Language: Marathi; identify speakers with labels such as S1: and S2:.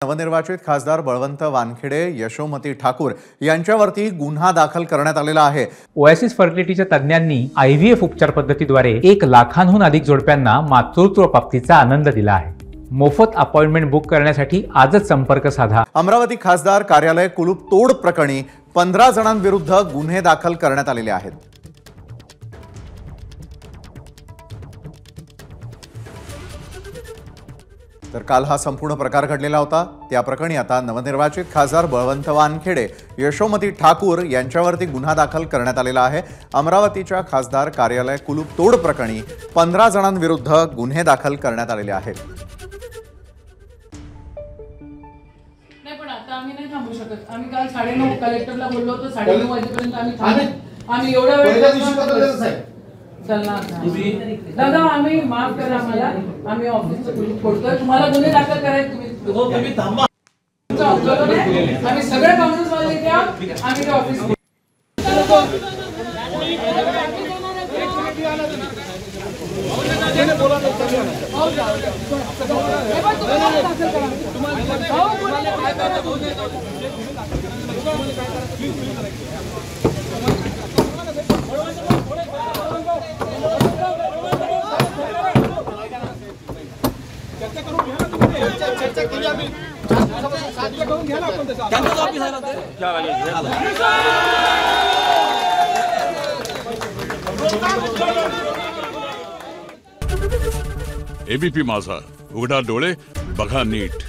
S1: नवनिर्वाचित खासदार बळवंत वानखेडे, यशोमती ठाकूर यांच्यावरती गुन्हा दाखल करण्यात आलेला आहे।
S2: ओएसिस फर्टिलिटीच्या तज्ञांनी IVF उपचार पद्धतीद्वारे 1 लाखांहून अधिक जोडप्यांना मातृत्व प्राप्तीचा आनंद दिला आहे। मोफत अपॉइंटमेंट बुक करण्यासाठी आजच संपर्क साधा।
S1: अमरावती खासदार कार्यालय कुलूप तोड प्रकरणी 15 जणांविरुद्ध गुन्हे दाखल करण्यात आलेले आहेत। तर काल हा संपूर्ण प्रकार घडलेला होता। त्या प्रकरणी आता नवनिर्वाचित खासदार बळवंत वानखेडे, यशोमती ठाकूर यांच्यावरती गुन्हा दाखल करण्यात आलेला आहे। अमरावतीच्या खासदार कार्यालय कुलूप तोड प्रकरणी 15 जणांविरुद्ध गुन्हे दाखल करण्यात आलेले आहेत।
S3: नाही पण आता आम्ही नाही थांबू शकत। आम्ही काल 9:30 कलेक्टरला बोललो होतो, 9:30 वाजेपर्यंत आम्ही एवढा वेळ दादा आम्ही माफ करा मला, आम्ही ऑफिसचं फोडतोय। तुम्हाला गुन्हे दाखल करायचे तुम्ही थांबा। आम्ही सगळे काँग्रेसवाले द्या, आम्ही ते ऑफिस
S4: ABP माझा, उघडा डोळे बघा नीट।